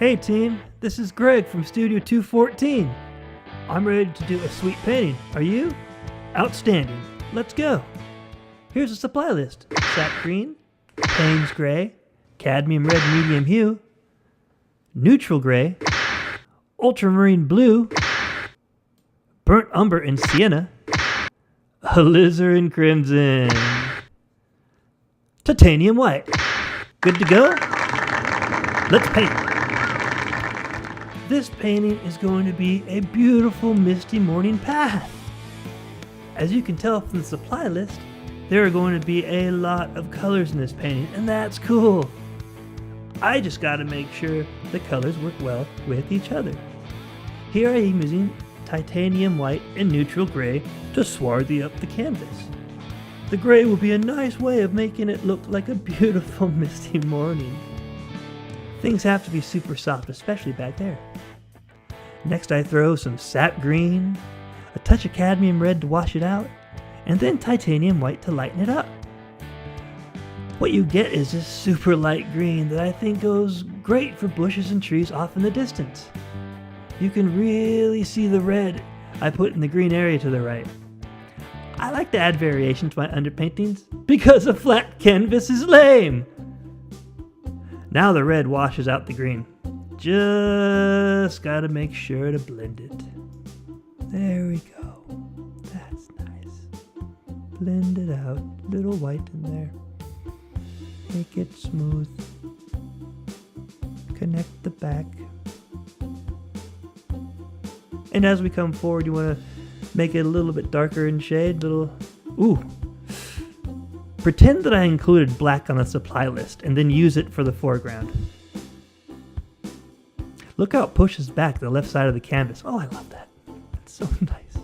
Hey team, this is Greg from Studio 214. I'm ready to do a sweet painting. Are you? Outstanding. Let's go. Here's a supply list. Sap green, Payne's gray, cadmium red medium hue, neutral gray, ultramarine blue, burnt umber and sienna, alizarin crimson, titanium white. Good to go? Let's paint. This painting is going to be a beautiful misty morning path. As you can tell from the supply list, there are going to be a lot of colors in this painting, and that's cool. I just got to make sure the colors work well with each other. Here I am using titanium white and neutral gray to swarthy up the canvas. The gray will be a nice way of making it look like a beautiful misty morning. Things have to be super soft, especially back there. Next I throw some sap green, a touch of cadmium red to wash it out, and then titanium white to lighten it up. What you get is this super light green that I think goes great for bushes and trees off in the distance. You can really see the red I put in the green area to the right. I like to add variation to my underpaintings because a flat canvas is lame. Now the red washes out the green. Just gotta make sure to blend it. There we go. That's nice. Blend it out. Little white in there. Make it smooth. Connect the back. And as we come forward, you want to make it a little bit darker in shade. Pretend that I included black on the supply list and then use it for the foreground. Look how it pushes back the left side of the canvas. Oh, I love that. That's so nice.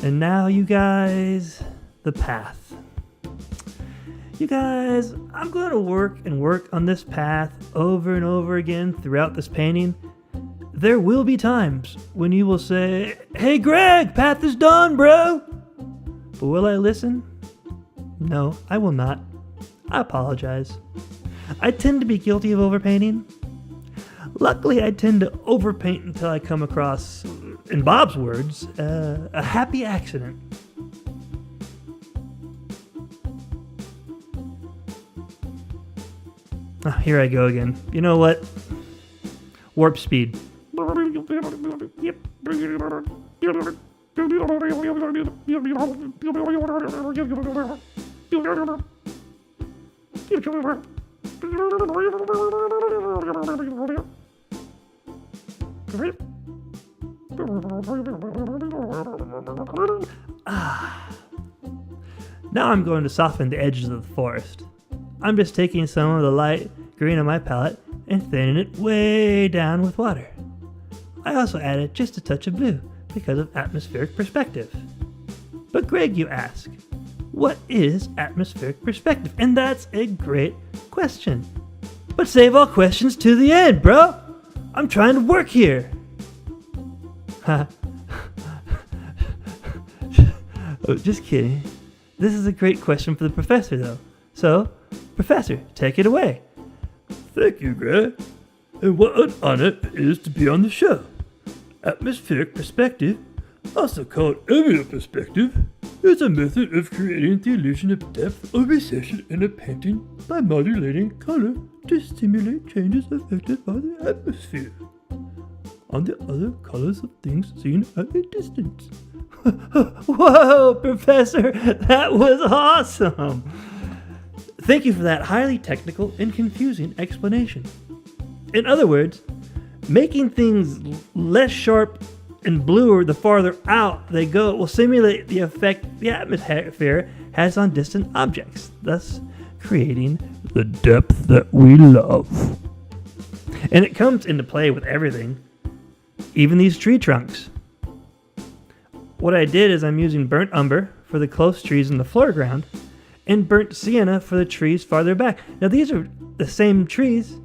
And now, you guys, the path. You guys, I'm going to work on this path over and over again throughout this painting. There will be times when you will say, "Hey Greg, path is done, bro." But will I listen? No, I will not. I apologize. I tend to be guilty of overpainting. Luckily, I tend to overpaint until I come across, in Bob's words, a happy accident. Oh, here I go again. You know what? Warp speed. Now I'm going to soften the edges of the forest. I'm just taking some of the light green on my palette and thinning it way down with water. I also added just a touch of blue because of atmospheric perspective. But Greg, you ask, what is atmospheric perspective? And that's a great question. But save all questions to the end, bro. I'm trying to work here. Oh, just kidding. This is a great question for the professor, though. So, Professor, take it away. Thank you, Greg. And what an honor it is to be on the show. Atmospheric perspective, also called area perspective, is a method of creating the illusion of depth or recession in a painting by modulating color to simulate changes affected by the atmosphere on the other colors of things seen at a distance. Whoa, Professor, that was awesome! Thank you for that highly technical and confusing explanation. In other words, making things less sharp and bluer the farther out they go will simulate the effect the atmosphere has on distant objects, thus creating the depth that we love. And it comes into play with everything, even these tree trunks. What I did is I'm using burnt umber for the close trees in the foreground and burnt sienna for the trees farther back. Now these are the same trees,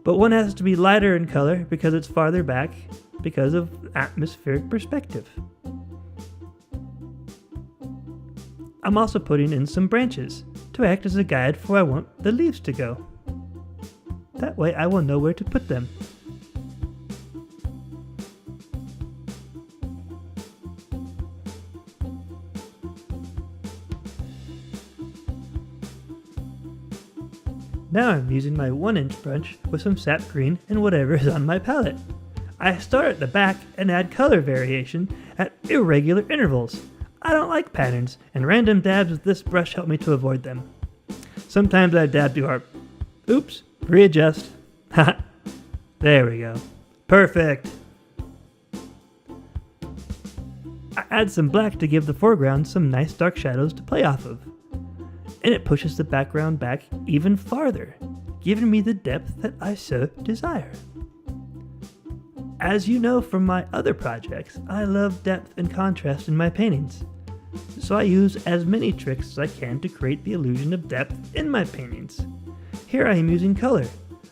but one has to be lighter in color because it's farther back because of atmospheric perspective. I'm also putting in some branches to act as a guide for where I want the leaves to go. That way I will know where to put them. Now I'm using my 1-inch brush with some sap green and whatever is on my palette. I start at the back and add color variation at irregular intervals. I don't like patterns, and random dabs with this brush help me to avoid them. Sometimes I dab too hard. Oops, readjust. Haha, there we go. Perfect. I add some black to give the foreground some nice dark shadows to play off of. And it pushes the background back even farther, giving me the depth that I so desire. As you know from my other projects, I love depth and contrast in my paintings, so I use as many tricks as I can to create the illusion of depth in my paintings. Here I am using color.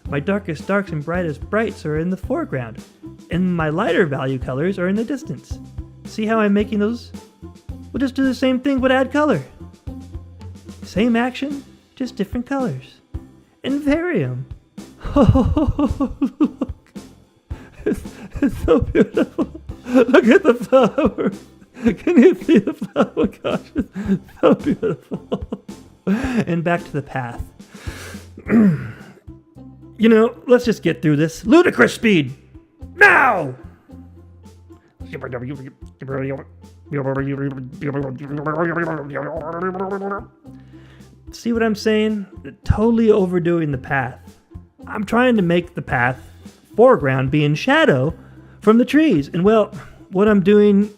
My darkest darks and brightest brights are in the foreground, and my lighter value colors are in the distance. See how I'm making those? We'll just do the same thing but add color. Same action, just different colors. And vary them. Oh, look. It's so beautiful. Look at the flower. Can you see the flower? Gosh, it's so beautiful. And back to the path. You know, let's just get through this. Ludicrous speed. Now! See what I'm saying? Totally overdoing the path. I'm trying to make the path foreground be in shadow from the trees. And well, what I'm doing...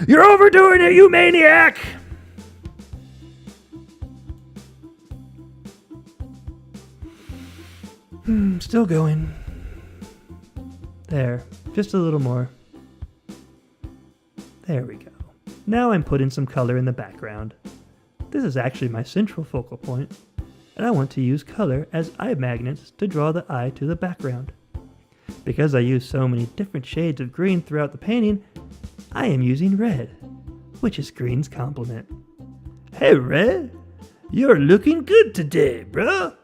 You're overdoing it, you maniac! Still going. There. Just a little more. There we go. Now I'm putting some color in the background. This is actually my central focal point, and I want to use color as eye magnets to draw the eye to the background. Because I use so many different shades of green throughout the painting, I am using red, which is green's complement. Hey Red, you're looking good today, bro.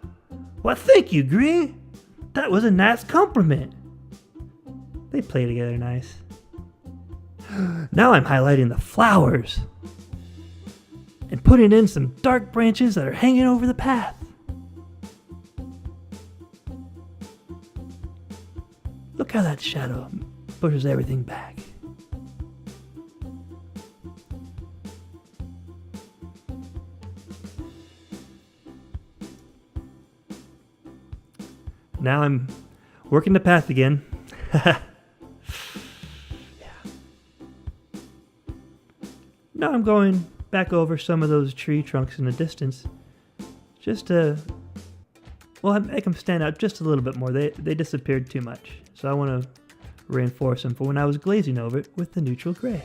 Well, thank you, Green. That was a nice compliment. They play together nice. Now I'm highlighting the flowers and putting in some dark branches that are hanging over the path. Look how that shadow pushes everything back. Now I'm working the path again. Yeah. Now I'm going back over some of those tree trunks in the distance, just to, well, make them stand out just a little bit more. They disappeared too much, so I want to reinforce them for when I was glazing over it with the neutral gray.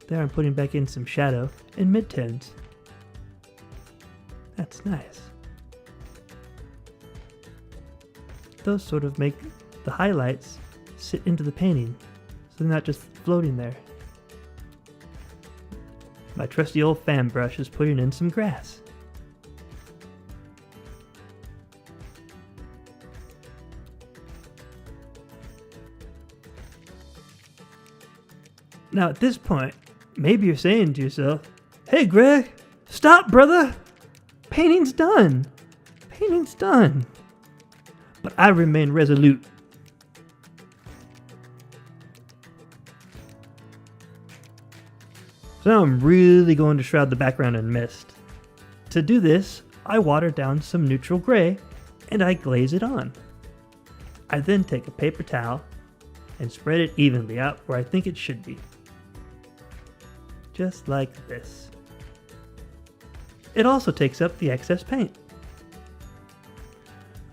There I'm putting back in some shadow and midtones. That's nice. Those sort of make the highlights sit into the painting, so they're not just floating there. My trusty old fan brush is putting in some grass. Now at this point, maybe you're saying to yourself, "Hey Greg, stop brother! Painting's done! Painting's done!" But I remain resolute. So now I'm really going to shroud the background in mist. To do this, I water down some neutral gray and I glaze it on. I then take a paper towel and spread it evenly out where I think it should be. Just like this. It also takes up the excess paint.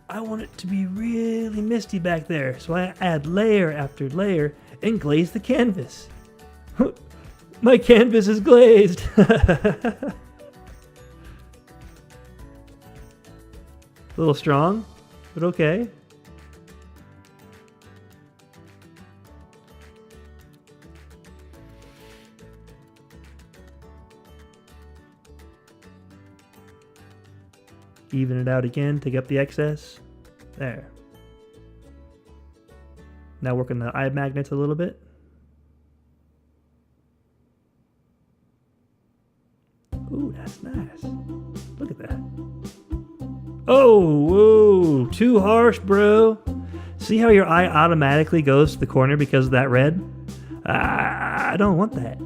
I want it to be really misty back there, so I add layer after layer and glaze the canvas. My canvas is glazed! A little strong, but okay. even it out again, take up the excess. There. Now working the eye magnets a little bit. Ooh, that's nice. Look at that. Oh, whoa, too harsh, bro. See how your eye automatically goes to the corner because of that red? I don't want that.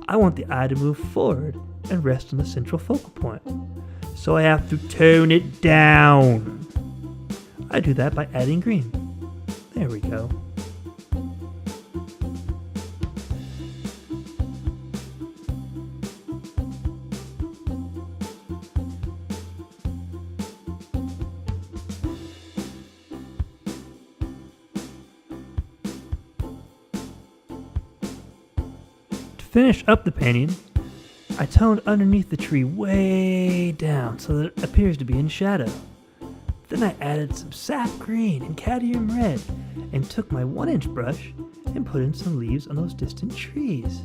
I want the eye to move forward and rest on the central focal point. So I have to tone it down. I do that by adding green. There we go. To finish up the painting, I toned underneath the tree way down so that it appears to be in shadow. Then I added some sap green and cadmium red and took my 1-inch brush and put in some leaves on those distant trees.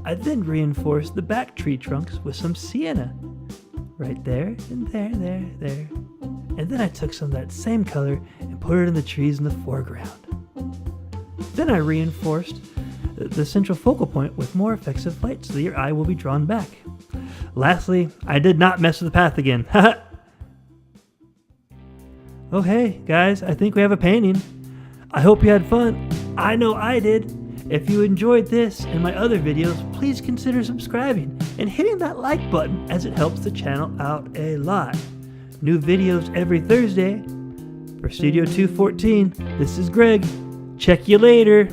I then reinforced the back tree trunks with some sienna. Right there and there. And then I took some of that same color and put it in the trees in the foreground. Then I reinforced the central focal point with more effects of light so that your eye will be drawn back. Lastly, I did not mess with the path again. Okay, guys, I think we have a painting. I hope you had fun. I know I did. If you enjoyed this and my other videos, please consider subscribing and hitting that like button as it helps the channel out a lot. New videos every Thursday. For Studio 214, this is Greg. Check you later.